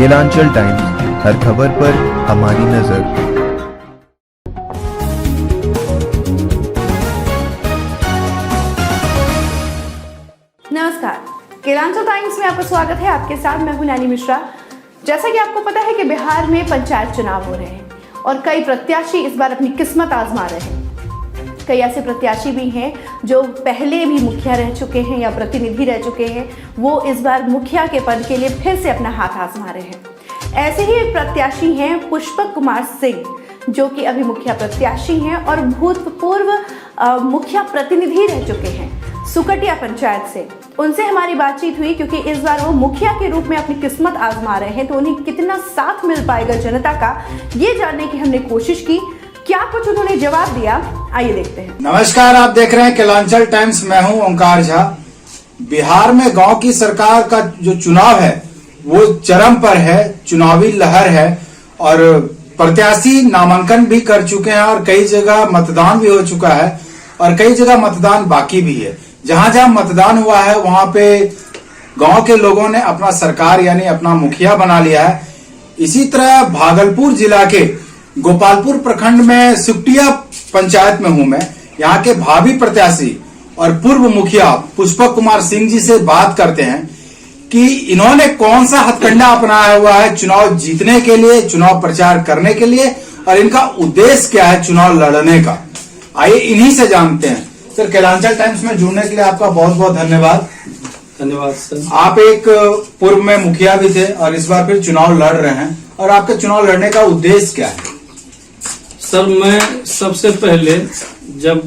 Kelanchal times, हर खबर पर हमारी नजर। नमस्कार, केलांचल टाइम्स में आपका स्वागत है। आपके साथ मैं हूं नैनी मिश्रा। जैसा कि आपको पता है कि बिहार में पंचायत चुनाव हो रहे हैं और कई प्रत्याशी इस बार अपनी किस्मत आजमा रहे हैं। कई ऐसे प्रत्याशी भी हैं जो पहले भी मुखिया रह चुके हैं या प्रतिनिधि रह चुके हैं, वो इस बार मुखिया के पद के लिए फिर से अपना हाथ आजमा रहे हैं। ऐसे ही एक प्रत्याशी हैं पुष्पक कुमार सिंह, जो कि अभी मुखिया प्रत्याशी हैं और भूतपूर्व मुखिया प्रतिनिधि रह चुके हैं सुकटिया पंचायत से। उनसे हमारी बातचीत हुई क्योंकि इस बार वो मुखिया के रूप में अपनी किस्मत आजमा रहे हैं, तो उन्हें कितना साथ मिल पाएगा जनता का, ये जानने की हमने कोशिश की। क्या कुछ उन्होंने जवाब दिया, आइए देखते हैं। नमस्कार, आप देख रहे हैं केलांचल टाइम्स। मैं हूं ओंकार झा। बिहार में गांव की सरकार का जो चुनाव है वो चरम पर है, चुनावी लहर है और प्रत्याशी नामांकन भी कर चुके हैं और कई जगह मतदान भी हो चुका है और कई जगह मतदान बाकी भी है। जहां जहां मतदान हुआ है वहां पे गांव के लोगों ने अपना सरकार यानी अपना मुखिया बना लिया है। इसी तरह भागलपुर जिला के गोपालपुर प्रखंड में सुकटिया पंचायत में हूं मैं। यहाँ के भावी प्रत्याशी और पूर्व मुखिया पुष्पक कुमार सिंह जी से बात करते हैं कि इन्होंने कौन सा हथकंडा अपनाया हुआ है चुनाव जीतने के लिए, चुनाव प्रचार करने के लिए, और इनका उद्देश्य क्या है चुनाव लड़ने का। आइए इन्हीं से जानते हैं। सर, केलांचल टाइम्स में जुड़ने के लिए आपका बहुत बहुत धन्यवाद। धन्यवाद सर। आप एक पूर्व में मुखिया भी थे और इस बार फिर चुनाव लड़ रहे हैं, और आपके चुनाव लड़ने का उद्देश्य क्या है? सर, मैं सबसे पहले जब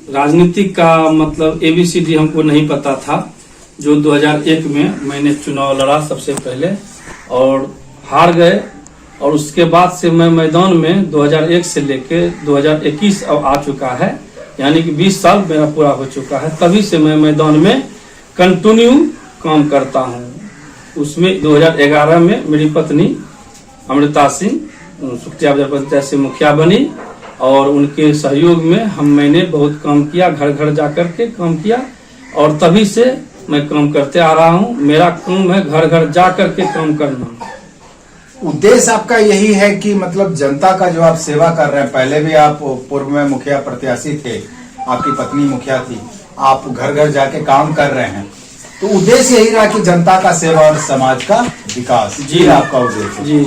राजनीति का मतलब ABCD हमको नहीं पता था, जो 2001 में मैंने चुनाव लड़ा सबसे पहले और हार गए, और उसके बाद से मैं मैदान में 2001 से लेके 2021 अब आ चुका है, यानी कि 20 साल मेरा पूरा हो चुका है। तभी से मैं मैदान में कंटिन्यू काम करता हूँ। उसमें 2011 में मेरी पत्नी अमृता सिंह सुकटिया पंचायत से मुखिया बनी और उनके सहयोग में मैंने बहुत काम किया, घर घर जाकर के काम किया, और तभी से मैं काम करते आ रहा हूँ। मेरा काम है घर घर जाकर के काम करना। उद्देश्य आपका यही है कि मतलब जनता का जो आप सेवा कर रहे हैं, पहले भी आप पूर्व में मुखिया प्रत्याशी थे, आपकी पत्नी मुखिया थी, आप घर घर जाके काम कर रहे हैं, तो उद्देश्य यही रहा कि जनता का सेवा और समाज का विकास। जी, आपका उद्देश्य। जी,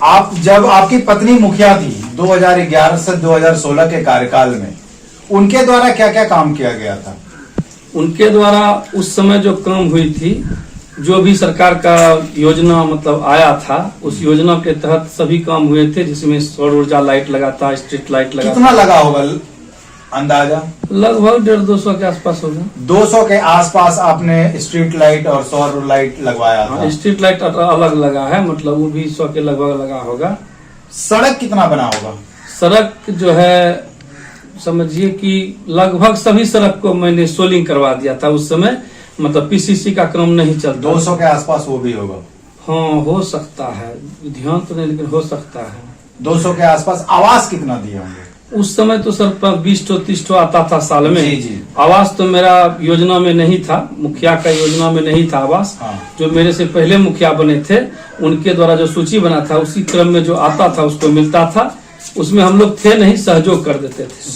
आप जब आपकी पत्नी मुखिया थी 2011 से 2016 के कार्यकाल में, उनके द्वारा क्या क्या काम किया गया था? उनके द्वारा उस समय जो काम हुई थी, जो भी सरकार का योजना मतलब आया था, उस योजना के तहत सभी काम हुए थे, जिसमें सौर ऊर्जा लाइट लगा था, स्ट्रीट लाइट लगा। कितना लगा होगा अंदाजा? लगभग 150-200 के आसपास होगा। 200 के आसपास आपने स्ट्रीट लाइट और सौर लाइट लगवाया था। स्ट्रीट लाइट अलग लगा है, मतलब वो भी 100 के लगभग लगा होगा। सड़क कितना बना होगा? सड़क जो है समझिए कि लगभग सभी सड़क को मैंने सोलिंग करवा दिया था उस समय, मतलब PCC का काम नहीं चलता। 200 के आसपास वो भी होगा। हाँ, हो सकता है, ध्यान तो नहीं, लेकिन हो सकता है। 200 के आसपास। आवास कितना दिए होंगे? उस समय तो सर 20-30 आता था साल में। जी जी। आवास तो मेरा योजना में नहीं था, मुखिया का योजना में नहीं था आवास। हाँ। जो मेरे से पहले मुखिया बने थे उनके द्वारा जो सूची बना था, उसी क्रम में जो आता था उसको मिलता था। उसमें हम लोग थे नहीं, सहयोग कर देते थे।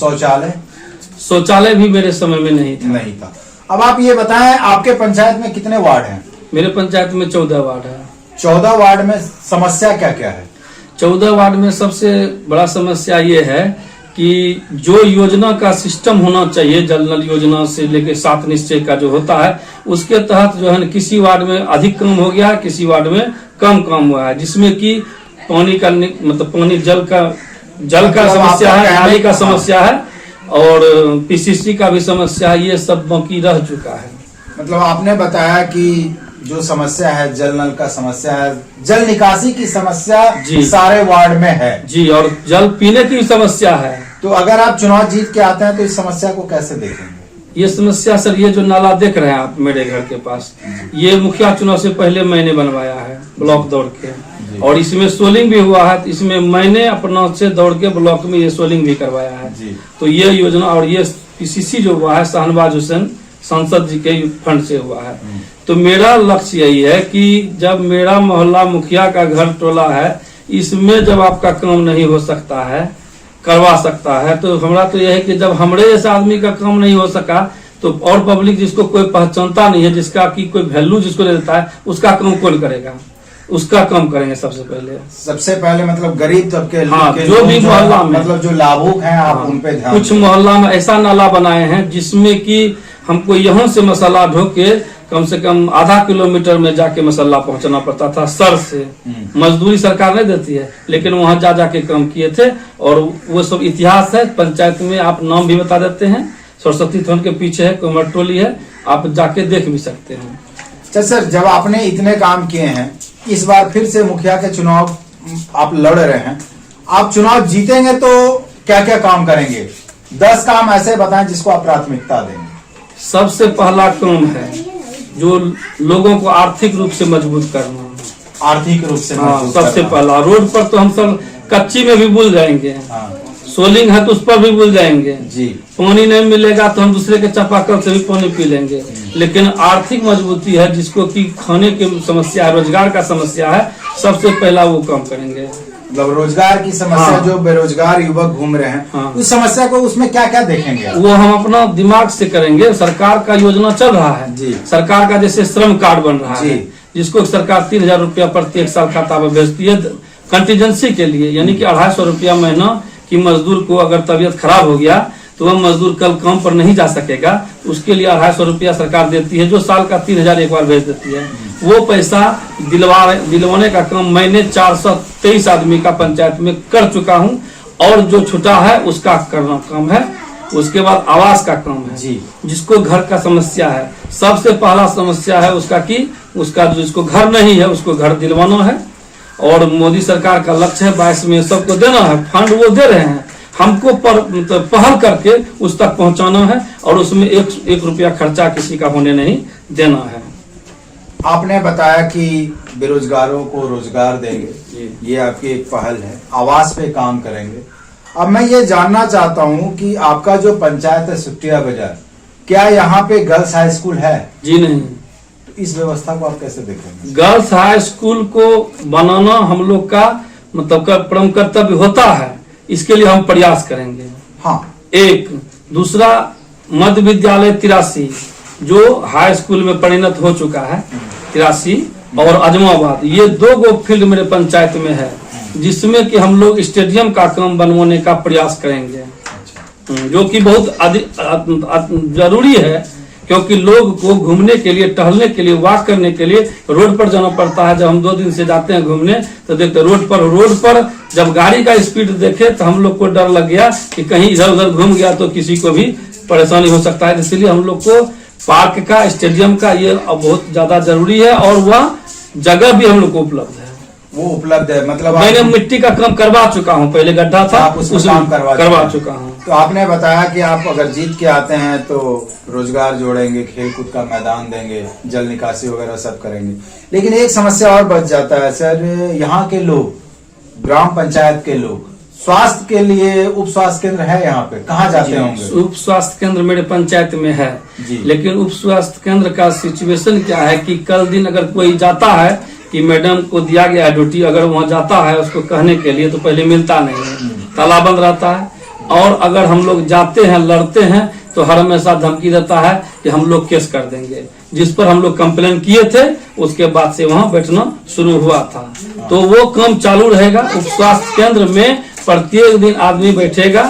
शौचालय भी मेरे समय में नहीं था। अब आप ये बताएं, आपके पंचायत में कितने वार्ड हैं? मेरे पंचायत में 14 वार्ड है। 14 वार्ड में समस्या क्या क्या है? 14 वार्ड में सबसे बड़ा समस्या ये है कि जो योजना का सिस्टम होना चाहिए, जल नल योजना से लेके 7 निश्चय का जो होता है, उसके तहत जो है किसी वार्ड में अधिक काम हो गया, किसी वार्ड में कम काम हुआ है, जिसमें कि पानी का मतलब पानी जल का समस्या है, नाली का समस्या है और PCC का भी समस्या है। ये सब बाकी रह चुका है। मतलब आपने बताया कि जो समस्या है जल नल का समस्या है, जल निकासी की समस्या सारे वार्ड में है। जी, और जल पीने की समस्या है। तो अगर आप चुनाव जीत के आते हैं तो इस समस्या को कैसे देखेंगे? ये समस्या सर, ये जो नाला देख रहे हैं आप मेरे घर के पास, ये मुखिया चुनाव से पहले मैंने बनवाया है ब्लॉक दौड़ के, और इसमें सोलिंग भी हुआ है। इसमें मैंने अपना से दौड़ के ब्लॉक में ये सोलिंग भी करवाया है। तो ये योजना और ये PCC जो हुआ है, शाहनवाज हुसैन सांसद जी के फंड से हुआ है। तो मेरा लक्ष्य यही है कि जब मेरा मोहल्ला मुखिया का घर टोला है, इसमें जब आपका काम नहीं हो सकता है, करवा सकता है, तो हमारा तो यह है कि जब हमारे जैसे आदमी का काम नहीं हो सका तो और पब्लिक जिसको कोई पहचानता नहीं है, जिसका की कोई वैल्यू जिसको दे देता है, उसका काम कौन करेगा? उसका काम करेंगे सबसे पहले मतलब गरीब तबके हाँ, जो भी मोहल्ला में मतलब जो लाभुक हैं आप उन पे ध्यान कुछ मोहल्ला में ऐसा नाला बनाए हैं जिसमें कि हमको यहाँ से मसाला ढो के कम से कम आधा किलोमीटर में जाके मसाला पहुंचाना पड़ता था सर से। मजदूरी सरकार नहीं देती है, लेकिन वहां जा जाके काम किए थे। और वो सब इतिहास है पंचायत में, आप नाम भी बता देते हैं। सरस्वती थान के पीछे है कुमार टोली है, आप जाके देख भी सकते हैं। अच्छा सर, जब आपने इतने काम किए हैं, इस बार फिर से मुखिया के चुनाव आप लड़ रहे हैं, आप चुनाव जीतेंगे तो क्या क्या काम करेंगे? 10 काम ऐसे बताएं जिसको आप प्राथमिकता देंगे। सबसे पहला काम है जो लोगों को आर्थिक रूप से मजबूत करना। आर्थिक रूप से मजबूत सबसे करना। पहला रोड पर तो हम सब कच्ची में भी भूल जाएंगे, सोलिंग है तो उस पर भी भूल जाएंगे जी। पानी नहीं मिलेगा तो हम दूसरे के चापाकल से भी पानी पी लेंगे। लेकिन आर्थिक मजबूती है, जिसको कि खाने की समस्या है, रोजगार का समस्या है, सबसे पहला वो काम करेंगे। मतलब रोजगार की समस्या हाँ। जो बेरोजगार युवक घूम रहे हैं, हाँ। उस समस्या को उसमें क्या क्या देखेंगे? वो हम अपना दिमाग से करेंगे। सरकार का योजना चल रहा है जी। सरकार का जैसे श्रम कार्ड बन रहा जी। है, जिसको सरकार 3000 रुपया प्रति एक साल खाता में भेजती है कंटीजेंसी के लिए, यानी कि 250 रुपया महीना कि मजदूर को अगर तबीयत खराब हो गया तो वह मजदूर कल काम पर नहीं जा सकेगा, उसके लिए 250 रुपया सरकार देती है, जो साल का 3000 एक बार भेज देती है। वो पैसा दिलवाने का काम मैंने 423 आदमी का पंचायत में कर चुका हूं, और जो छुटा है उसका करना काम है। उसके बाद आवास का काम है जी। जिसको घर का समस्या है, सबसे पहला समस्या है उसका कि उसका जिसको घर नहीं है उसको घर दिलवाना है। और मोदी सरकार का लक्ष्य है 22 में सबको देना है, फंड वो दे रहे हैं, हमको पहल करके उस तक पहुंचाना है, और उसमें एक रुपया खर्चा किसी का होने नहीं देना है। आपने बताया कि बेरोजगारों को रोजगार देंगे, ये आपकी एक पहल है। आवास पे काम करेंगे। अब मैं ये जानना चाहता हूँ कि आपका जो पंचायत है सुट्टिया बाजार, क्या यहाँ पे गर्ल्स हाई स्कूल है? जी नहीं। इस व्यवस्था को आप कैसे देखेंगे? गर्ल्स हाई स्कूल को बनाना हम लोग का मतलब परम कर्तव्य होता है, इसके लिए हम प्रयास करेंगे। हाँ। एक दूसरा मध्य विद्यालय 83 जो हाई स्कूल में परिणत हो चुका है, 83 और अजमाबाद, ये 2 गो फील्ड मेरे पंचायत में है, जिसमें कि हम लोग स्टेडियम का काम बनवाने का प्रयास करेंगे, जो कि बहुत जरूरी है, क्योंकि लोग को घूमने के लिए, टहलने के लिए, वॉक करने के लिए रोड पर जाना पड़ता है। जब हम 2 दिन से जाते हैं घूमने तो देखते रोड पर जब गाड़ी का स्पीड देखे तो हम लोग को डर लग गया कि कहीं इधर उधर घूम गया तो किसी को भी परेशानी हो सकता है। इसलिए हम लोग को पार्क का, स्टेडियम का ये बहुत ज्यादा जरूरी है, और वह जगह भी हम लोग को उपलब्ध है। वो उपलब्ध है, मतलब मैंने मिट्टी का काम करवा चुका हूँ, पहले गड्ढा था आप उसमें काम करवा चुका हूँ। तो आपने बताया कि आप अगर जीत के आते हैं तो रोजगार जोड़ेंगे, खेलकूद का मैदान देंगे, जल निकासी वगैरह सब करेंगे। लेकिन एक समस्या और बच जाता है सर, यहाँ के लोग, ग्राम पंचायत के लोग, स्वास्थ्य के लिए उप स्वास्थ्य केंद्र है यहाँ पे, कहाँ जाते होंगे? उप स्वास्थ्य केंद्र मेरे पंचायत में है, लेकिन उप स्वास्थ्य केंद्र का सिचुएशन क्या है कि कल दिन अगर कोई जाता है कि मैडम को दिया गया है ड्यूटी, अगर वहाँ जाता है उसको कहने के लिए तो पहले मिलता नहीं है, ताला बंद रहता है। और अगर हम लोग जाते हैं, लड़ते हैं, तो हर हमेशा धमकी देता है कि हम लोग केस कर देंगे, जिस पर हम लोग कंप्लेन किए थे, उसके बाद से वहाँ बैठना शुरू हुआ था। तो वो काम चालू रहेगा। उप स्वास्थ्य केंद्र में प्रत्येक दिन आदमी बैठेगा,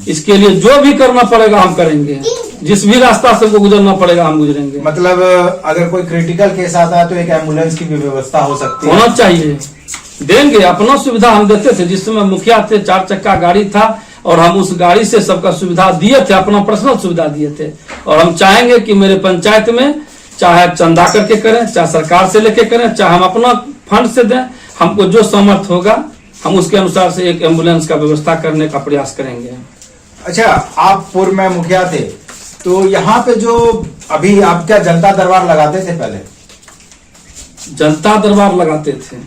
इसके लिए जो भी करना पड़ेगा हम करेंगे, जिस भी रास्ता से वो गुजरना पड़ेगा हम गुजरेंगे। मतलब अगर कोई क्रिटिकल केस आता है तो एक एम्बुलेंस की भी व्यवस्था हो सकती है? होना चाहिए, देंगे। अपना सुविधा हम देते थे, जिस समय मुखिया थे 4 चक्का गाड़ी था, और हम उस गाड़ी से सबका सुविधा दिए थे, अपना पर्सनल सुविधा दिए थे। और हम चाहेंगे कि मेरे पंचायत में चाहे चंदा करके करें, चाहे सरकार से लेके करें, चाहे हम अपना फंड से दें, हमको जो समर्थ होगा हम उसके अनुसार से एक एम्बुलेंस का व्यवस्था करने का प्रयास करेंगे। अच्छा, आप पूर्व में मुखिया थे, तो यहाँ पे जो अभी आप क्या जनता दरबार लगाते थे? पहले जनता दरबार लगाते थे,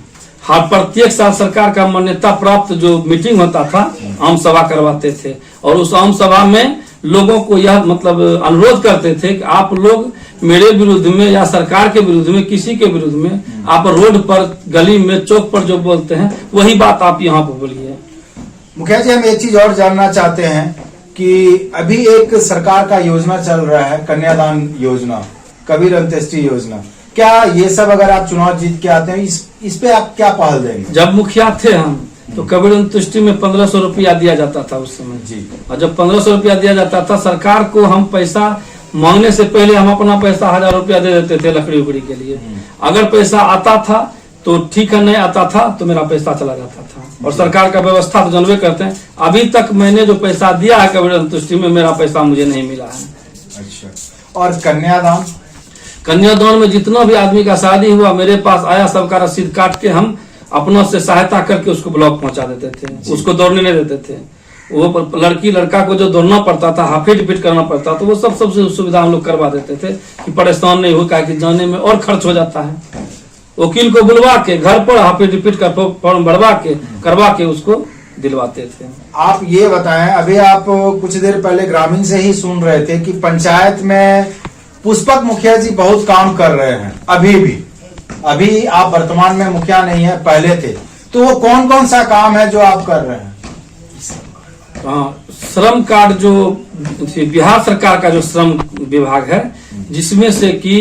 हाँ। प्रत्येक साल सरकार का मान्यता प्राप्त जो मीटिंग होता था, आम सभा करवाते थे, और उस आम सभा में लोगों को यह मतलब अनुरोध करते थे कि आप लोग मेरे विरुद्ध में या सरकार के विरुद्ध में, किसी के विरुद्ध में आप रोड पर, गली में, चौक पर जो बोलते हैं वही बात आप यहाँ पर बोलिए। मुखिया जी, हम एक चीज और जानना चाहते हैं कि अभी एक सरकार का योजना चल रहा है, कन्यादान योजना, कबीर अंत्येष्टि योजना, क्या ये सब अगर आप चुनाव जीत के आते हैं इस पे आप क्या पहल देंगे? जब मुखिया थे हम तो कबीर अंत्येष्टि में 1500 रुपया दिया जाता था उस समय जी। और जब 1500 रुपया दिया जाता था, सरकार को हम पैसा मांगने से पहले हम अपना पैसा 1000 रुपया दे देते थे लकड़ी उकड़ी के लिए। अगर पैसा आता था तो ठीक है, नहीं आता था तो मेरा पैसा चला जाता था। और सरकार का व्यवस्था तो जानवे करते हैं, अभी तक मैंने जो पैसा दिया है कबीर अंत्येष्टि में, मेरा पैसा मुझे नहीं मिला है। अच्छा, और कन्यादान? कन्यादान में जितना भी आदमी का शादी हुआ मेरे पास आया, सबका रसीद काट के हम अपनों से सहायता करके उसको ब्लॉक पहुंचा देते थे, उसको दौड़ने नहीं देते थे। वो लड़की लड़का को जो दौड़ना पड़ता था, हाफी डिपीट करना पड़ता तो वो सबसे सुविधा हम लोग करवा देते थे कि परेशान नहीं हो, कि जाने में और खर्च हो जाता है। वकील को बुलवा के घर पर हाफी डिपीट का फॉर्म भरवा के करवा के उसको दिलवाते थे। आप ये बताएं, अभी आप कुछ देर पहले ग्रामीण से ही सुन रहे थे कि पंचायत में पुष्पक मुखिया जी बहुत काम कर रहे हैं। अभी आप वर्तमान में मुखिया नहीं है, पहले थे, तो वो कौन कौन सा काम है जो आप कर रहे हैं? श्रम कार्ड जो बिहार सरकार का जो श्रम विभाग है, जिसमें से कि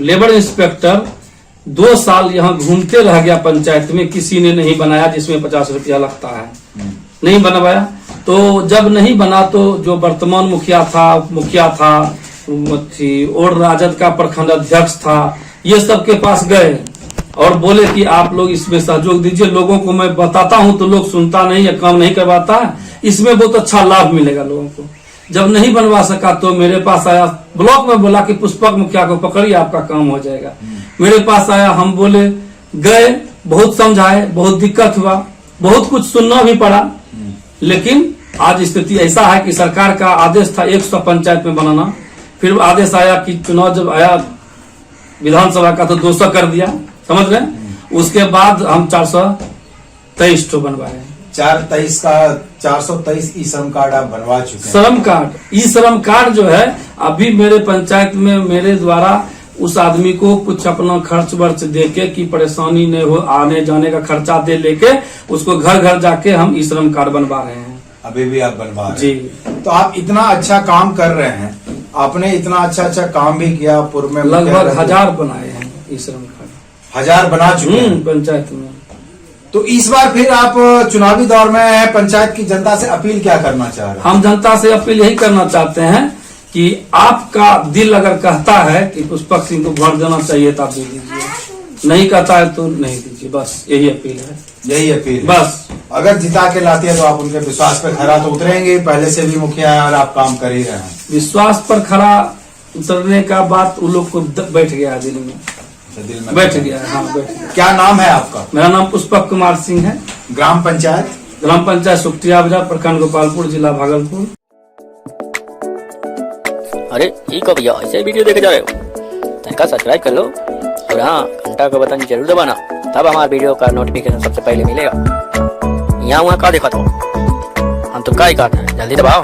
लेबर इंस्पेक्टर 2 साल यहाँ घूमते रह गया पंचायत में, किसी ने नहीं बनाया, जिसमें 50 रुपया लगता है, नहीं बनवाया। तो जब नहीं बना तो जो वर्तमान मुखिया था और राजद का प्रखंड अध्यक्ष था, ये सब के पास गए और बोले कि आप लोग इसमें सहयोग दीजिए। लोगों को मैं बताता हूं तो लोग सुनता नहीं है, काम नहीं करवाता है, इसमें बहुत अच्छा लाभ मिलेगा लोगों को। जब नहीं बनवा सका तो मेरे पास आया, ब्लॉक में बोला कि पुष्पक मुखिया को पकड़िए, आपका काम हो जाएगा। मेरे पास आया, हम बोले, गए, बहुत समझाए, बहुत दिक्कत हुआ, बहुत कुछ सुनना भी पड़ा। लेकिन आज स्थिति ऐसा है कि सरकार का आदेश था 100 पंचायत में बनाना, फिर आदेश आया कि चुनाव जब आया विधानसभा का तो 200 कर दिया, समझ रहे हैं। उसके बाद हम 423 तो बनवाए। 423 ई श्रम कार्ड आप बनवा चुके हैं। श्रम कार्ड, ई श्रम कार्ड जो है अभी मेरे पंचायत में मेरे द्वारा उस आदमी को कुछ अपना खर्च वर्च देके कि परेशानी नहीं हो, आने जाने का खर्चा दे लेके उसको घर घर जाके हम ई श्रम कार्ड बनवा रहे हैं। अभी भी आप बनवा रहे जी। तो आप इतना अच्छा काम कर रहे हैं, आपने इतना अच्छा काम भी किया। पूर्व में लगभग 1000 बनाए हैं ई श्रम कार्ड, 1000 बना चुके हैं पंचायत में। तो इस बार फिर आप चुनावी दौर में पंचायत की जनता से अपील क्या करना चाह रहे हैं? हम जनता से अपील यही करना चाहते हैं कि आपका दिल अगर कहता है कि पुष्पक सिंह को वोट देना चाहिए तो आप दे दीजिए, नहीं कहता है तो नहीं दीजिए, बस यही अपील है। यही अपील है। बस अगर जिता के लाते हैं तो आप उनके विश्वास पे खरा तो उतरेंगे, पहले से भी मुखिया है और आप काम कर ही रहे हैं। विश्वास पर खरा उतरने का बात उन लोग को बैठ गया दिल में, बैठ गया। हाँ, बैठ गया। क्या नाम है आपका? मेरा नाम पुष्पक कुमार सिंह है। ग्राम पंचायत सुखटिया बाजार, प्रखंड गोपालपुर, जिला भागलपुर। अरे ठीक हो भैया, ऐसे वीडियो देखे जा रहे हो तो सब्सक्राइब कर लो और हाँ, घंटा का बटन जरूर दबाना, तब हमारे वीडियो का नोटिफिकेशन सबसे पहले मिलेगा। यहाँ वहाँ का देखा तो हम तो का ही काट है, जल्दी दबाओ।